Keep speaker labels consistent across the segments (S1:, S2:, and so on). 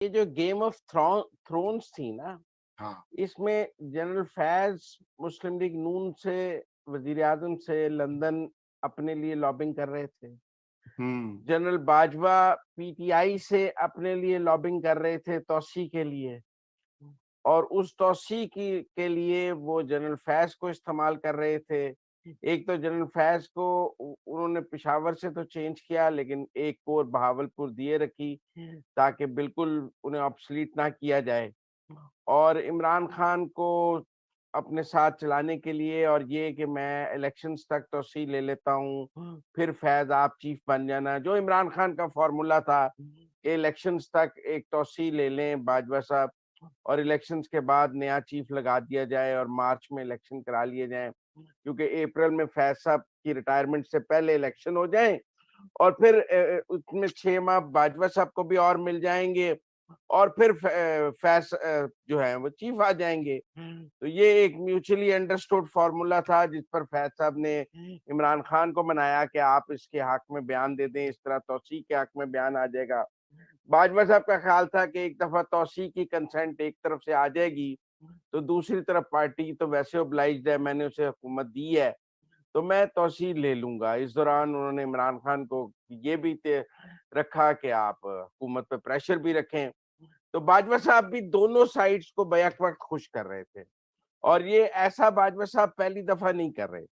S1: ये जो game of thrones थी ना,
S2: हाँ।
S1: इसमें जनरल फैज़ मुस्लिम लीग नून से वज़ीर-ए-आज़म से लंदन अपने लिए लॉबिंग कर रहे थे।
S2: हुँ।
S1: जनरल बाजवा पीटीआई से अपने लिए लॉबिंग कर रहे थे तौसी के लिए और उस तौसी की के लिए वो जनरल फैज़ को इस्तेमाल कर रहे थे। एक तो जनरल फैज़ को उन्होंने पेशावर से तो चेंज किया लेकिन एक कोर बहावलपुर दिए रखी ताकि बिल्कुल उन्हें ऑब्सोलीट ना किया जाए। और इमरान खान को अपने साथ चलाने के लिए और ये कि मैं इलेक्शंस तक तौसीह ले लेता हूँ, फिर फैज़ आप चीफ बन जाना, जो इमरान खान का फ़ॉर्मूला था कि इलेक्शंस तक एक तौसीह ले लें बाजवा साहब और इलेक्शंस के बाद नया चीफ लगा दिया जाए और मार्च में इलेक्शन करा लिए जाएँ, क्योंकि अप्रैल में फैज़ साहब की रिटायरमेंट से पहले इलेक्शन हो जाएँ और फिर उसमें 6 माह बाजवा साहब को भी और मिल जाएँगे और फिर फैज़ जो है वो चीफ आ जाएँगे। तो ये एक म्यूचुअली अंडरस्टूड फ़ॉर्मूला था जिस पर फैज़ साहब ने इमरान खान को मनाया कि आप इसके हक में बयान दे दें, इस तरह तौसीह के हक में बयान आ जाएगा। बाजवा साहब का ख़्याल था कि एक दफ़ा तौसीह की कंसेंट एक तरफ से आ जाएगी, तो दूसरी तरफ पार्टी तो वैसे ओब्लाइज्ड है, मैंने उसे हुकूमत दी है, तो मैं तौसीह ले लूँगा। इस दौरान उन्होंने इमरान खान को ये भी ते रखा कि आप हुकूमत पे प्रेशर भी रखें। तो बाजवा साहब भी दोनों साइड्स को बैक वक़्त खुश कर रहे थे और ये ऐसा बाजवा साहब पहली दफ़ा नहीं कर रहे।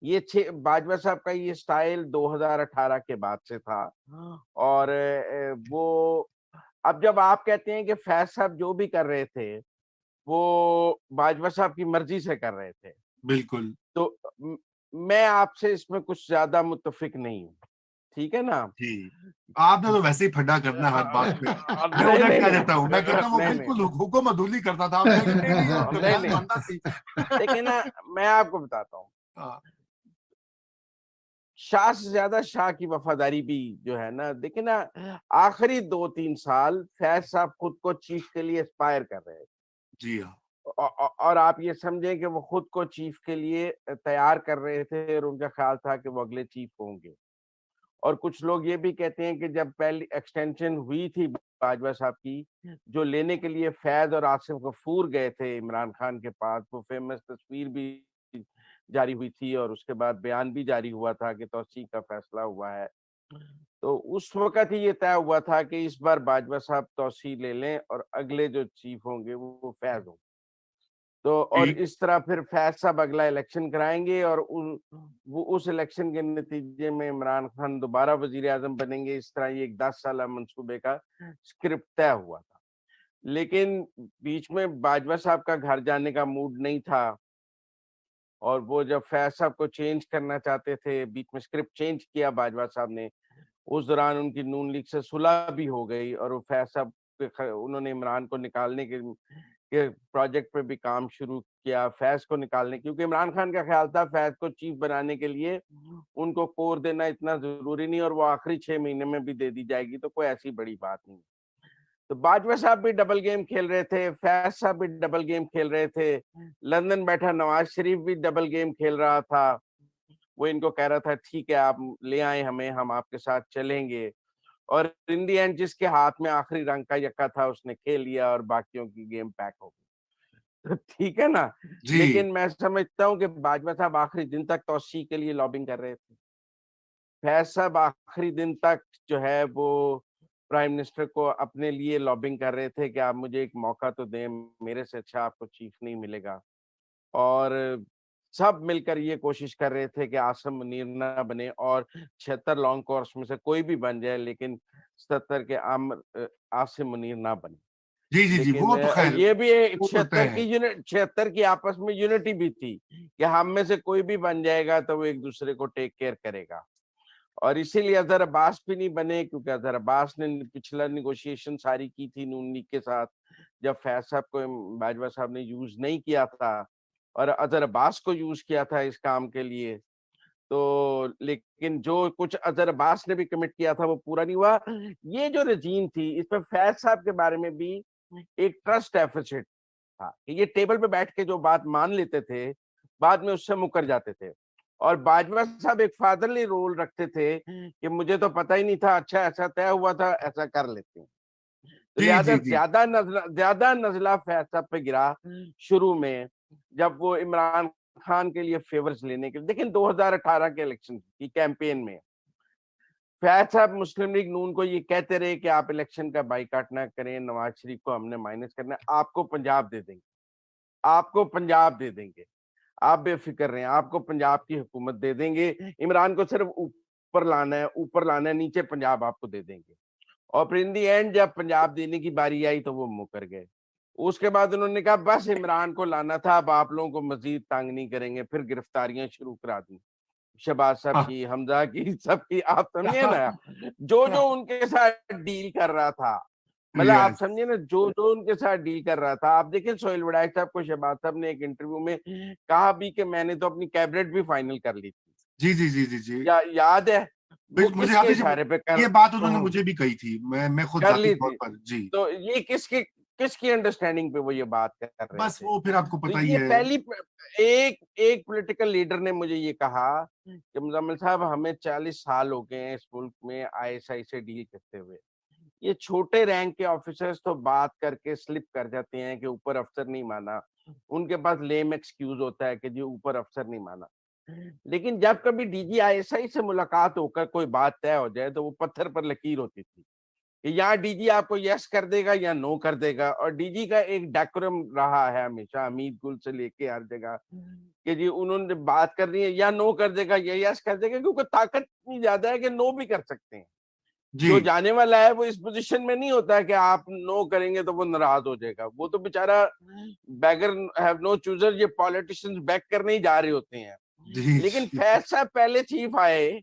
S1: ये छे बाजवा साहब का ये स्टाइल 2018 के बाद से था और वो अब जब आप कहते हैं कि फैज़ साहब जो भी कर रहे थे, वो बाजवा साहब की मर्ज़ी से कर रहे थे।
S2: बिल्कुल।
S1: तो मैं आपसे इसमें कुछ ज़्यादा मुत्तफ़िक नहीं हूँ, ठीक है ना?
S2: जी। आपने तो वैसे ही फड्डा करना है हर बात पे। मैं
S1: नहीं,
S2: उलट
S1: नहीं,
S2: के आ
S1: नहीं।
S2: जाता हूँ। मैं कहता हूँ वो
S1: नहीं, नहीं।
S2: बिल्कुल हुकुम अदूली करता था। आप कहेंगे नहीं-नहीं वो
S1: नहीं,
S2: गल
S1: नहीं।
S2: मानता सी।
S1: देखिए ना, मैं आपको बताता हूँ,
S2: हाँ।
S1: शाह से ज़्यादा शाह की वफ़ादारी भी जो है ना देखिए ना, आखिरी 2-3 साल फैज़ साहब खुद को चीफ़ के लिए एस्पायर कर रहे हैं।
S2: जी हाँ।
S1: और आप ये समझें कि वो खुद को चीफ़ के लिए तैयार कर रहे थे और उनका ख़्याल था कि वो अगले चीफ़ होंगे। और कुछ लोग ये भी कहते हैं कि जब पहली एक्सटेंशन हुई थी बाजवा साहब की, जो लेने के लिए फैज़ और आसिफ गफूर गए थे इमरान खान के पास, वो फ़ेमस तस्वीर भी जारी हुई थी और उसके बाद बयान भी जारी हुआ था कि तौसीह का फैसला हुआ है। तो उस वक़्त ही ये तय हुआ था कि इस बार बाजवा साहब तौसीह ले लें और अगले जो चीफ होंगे वो फैज़ होंगे। तो और
S2: ठीक।
S1: इस तरह फिर फैज़ साहब अगला इलेक्शन कराएँगे और उन वो उस इलेक्शन के नतीजे में इमरान खान दोबारा वज़ीर-ए-आज़म बनेंगे। इस तरह ये एक 10 साला मंसूबे का स्क्रिप्ट तय हुआ था। लेकिन बीच में बाजवा साहब का घर जाने का मूड नहीं था और वो जब फैज़ साहब को चेंज करना चाहते थे, बीच में स्क्रिप्ट चेंज किया बाजवा साहब ने। उस दौरान उनकी नून लीग से सुलह भी हो गई और वो फैज़ साहब पे ख उन्होंने इमरान को निकालने के प्रोजेक्ट पे भी काम शुरू किया, फैज़ को निकालने क्योंकि इमरान खान का ख़्याल था फैज़ को चीफ बनाने के लिए उनको कोर देना इतना ज़रूरी नहीं और वो आखिरी 6 महीने में भी दे दी जाएगी, तो कोई ऐसी बड़ी बात नहीं। तो बाजवा साहब भी डबल गेम खेल रहे थे, फैज़ साहब भी डबल गेम खेल रहे थे, लंदन बैठा नवाज़ शरीफ भी डबल गेम खेल रहा था। वो इनको कह रहा था ठीक है आप ले आएँ हमें, हम आपके साथ चलेंगे और इन द एंड जिसके हाथ में आखिरी रंग का यक्का था उसने खेल लिया और बाकियों की गेम पैक हो गई। तो ठीक है ना?
S2: जी।
S1: लेकिन मैं समझता हूँ कि बाजवा साहब आखिरी दिन तक तौसीह के लिए लॉबिंग कर रहे थे। फैज़ साहब आखिरी दिन तक जो है वो प्राइम मिनिस्टर को अपने लिए लॉबिंग कर रहे थे कि आप मुझे एक मौका तो दें, मेरे से अच्छा आपको चीफ नहीं मिलेगा। और सब मिलकर ये कोशिश कर रहे थे कि आसिम मुनीर ना बने और 76 लॉन्ग कोर्स में से कोई भी बन जाए लेकिन 77 के आसिम मुनीर ना बने।
S2: जी, जी, जी।
S1: लेकिन
S2: वो तो ख़ैर
S1: ये भी
S2: वो तो तय
S1: 76 की
S2: है।
S1: यूनिट 76 की आपस में यूनिटी भी थी कि हम में से कोई भी बन जाएगा तो वो एक-दूसरे को टेक केयर करेगा। और इसीलिए अज़हर अब्बास भी नहीं बने क्योंकि अज़हर अब्बास ने पिछला नेगोशिएशन सारी की थी नून लीग के साथ। जब फैज़ साहब को बाजवा साहब ने यूज़ नहीं किया था और अज़हर अब्बास को यूज़ किया था इस काम के लिए। तो लेकिन जो कुछ अज़हर अब्बास ने भी कमिट किया था वो पूरा नहीं हुआ। ये जो रेजीम थी इसमें फैज़ साहब के बारे में भी एक ट्रस्ट डेफिसिट था कि ये टेबल पे बैठ के जो बात मान लेते थे, बाद में उससे मुकर जाते थे। और बाजवा साहब एक फादरली रोल रखते थे कि मुझे तो पता ही नहीं था, अच्छा ऐसा तय हुआ था, ऐसा कर लेते हैं। तो
S2: जी
S1: लिहाजा
S2: जी जी
S1: ज्यादा नजला फैज साहब पे गिरा शुरू में, जब वो इमरान खान के लिए फेवर्स लेने के लिए। लेकिन 2018 के इलेक्शन की कैंपेन में फैज साहब मुस्लिम लीग नून को ये कहते रहे कि आप इलेक्शन का बाइकाट ना करें, नवाज शरीफ को हमने माइनस करना है, आपको पंजाब दे देंगे, आपको पंजाब दे देंगे, आप बेफिक्र रहें, आपको पंजाब की हुकूमत दे देंगे, इमरान को सिर्फ ऊपर लाना है, ऊपर लाना है, नीचे पंजाब आपको दे देंगे। और फिर इन दी एंड जब पंजाब देने की बारी आई तो वो मुकर गए। उसके बाद उन्होंने कहा बस इमरान को लाना था, अब आप लोगों को मजीद तंग नहीं करेंगे, फिर गिरफ्तारियां शुरू करा दी, शहबाज साहब
S2: हाँ।
S1: की, हमजा की, सबकी। आप समझिए ना, जो जो उनके साथ डील कर रहा था, मतलब आप
S2: यस
S1: समझिए ना, जो जो उनके साथ डील कर रहा था। आप देखिए सोहेल वड़ाइक साहब को शहबाज साहब ने एक इंटरव्यू में कहा भी कि मैंने तो अपनी कैबिनेट भी फाइनल कर ली थी,
S2: जी जी जी जी जी।
S1: याद है? वो
S2: मुझे याद
S1: किसके
S2: है जब
S1: इशारे पे
S2: ये बात उन्होंने मुझे भी कही थी, मैं खुद
S1: कर
S2: जाती
S1: ली
S2: तौर
S1: थी?
S2: पर जी।
S1: तो ये किसकी किसकी अंडरस्टैंडिंग पे वो ये बात कर रहे
S2: बस
S1: थे?
S2: वो फिर आपको
S1: तो
S2: पता ही
S1: ये
S2: है।
S1: पहली एक एक पॉलिटिकल लीडर ने मुझे ये कहा कि मुजम्मिल साहब हमें 40 साल हो गए हैं इस मुल्क में आईएसआई से डील करते हुए। ये छोटे रैंक के ऑफिसर्स तो बात करके स्लिप कर जाते हैं कि ऊपर अफसर नहीं माना, उनके पास लेम एक्सक्यूज होता है कि जी ऊपर अफसर नहीं माना। लेकिन जब कभी डीजी आईएसआई से मुलाकात होकर कोई बात तय हो जाए तो वो पत्थर पर लकीर होती थी कि यहाँ डीजी आपको यस कर देगा या नो कर देगा। और डीजी का एक डेकोरम रहा है हमेशा, हमीद गुल से लेके हर जगह, कि जी उन्होंने बात करनी है या नो कर देगा या यस कर देगा, क्योंकि ताकत इतनी ज्यादा है कि नो भी कर सकते हैं।
S2: जी
S1: जो जाने वाला है वो इस पोजीशन में नहीं होता है कि आप नो करेंगे तो वो नाराज हो जाएगा, वो तो बेचारा बैगर हैव नो चूजर, ये पॉलिटिशियंस बैक करने ही जा रहे होते हैं।
S2: जी
S1: लेकिन
S2: जी
S1: फैज साहब पहले चीफ आए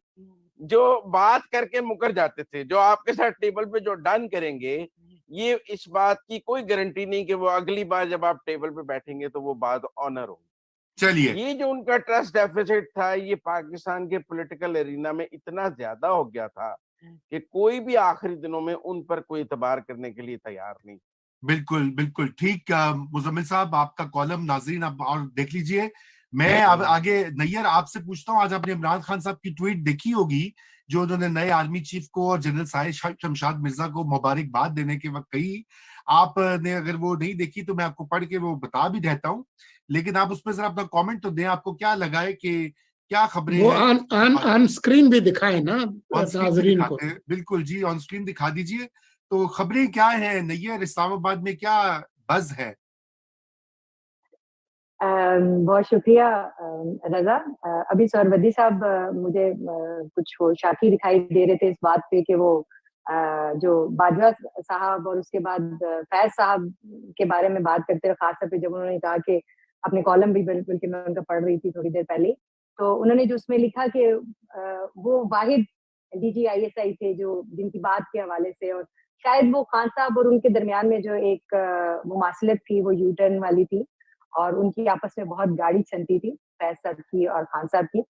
S1: जो बात करके मुकर जाते थे, जो आपके साथ टेबल पे जो डन करेंगे, ये इस बात की कोई गारंटी नहीं कि वो अगली बार जब आप टेबल पे बैठेंगे तो वो बात ऑनर होगी।
S2: चलिए।
S1: ये जो उनका ट्रस्ट डेफिसिट था, ये पाकिस्तान के पॉलिटिकल एरिना में इतना ज्यादा हो गया था कि कोई भी आखिरी दिनों में उन पर कोई इतबार करने के लिए तैयार नहीं।
S2: बिल्कुल बिल्कुल ठीक। मुजम्मिल साहब आपका कॉलम नाजरीन अब और देख लीजिए। मैं अब आगे नैयर आपसे पूछता हूँ, आज आपने इमरान खान साहब की ट्वीट देखी होगी जो उन्होंने नए आर्मी चीफ को और जनरल साहिर शमशाद मिर्जा को मुबारकबाद देने के वक्त कही। आपने अगर वो नहीं देखी तो मैं आपको पढ़ के वो बता भी देता हूँ, लेकिन आप उस पर जरा अपना कमेंट तो दें। आपको क्या लगा है कि क्या खबरें
S3: वो
S2: हैं?
S3: ऑन ऑन ऑन स्क्रीन भी दिखाए ना
S2: ऑन स्क्रीन भी
S3: नाजरीन को।
S2: दिखाते हैं, बिल्कुल जी ऑन स्क्रीन दिखा दीजिए। तो खबरें क्या हैं नैयर, इस्लामाबाद में क्या बज है?
S4: बहुत शुक्रिया रजा। अभी सरवदी साहब मुझे कुछ वो शाकी दिखाई दे रहे थे इस बात पे कि वो जो बाजवा साहब और उसके बाद फैज साहब के बारे में बात करते रहे, खासतौर पे जब उन्होंने कहा कि अपने कॉलम भी बिल्कुल कि मैं उनका पढ़ रही थी थोड़ी देर पहले, तो उन्होंने जो उसमें लिखा कि वो वाहिद DGISI थे जो जिनकी बात के हवाले से, और शायद वो खान साहब और उनके दरमियान में जो एक मुमासलत थी वो यू टर्न वाली थी और उनकी आपस में बहुत गाढ़ी छनती थी फैज साहब की और खान साहब की।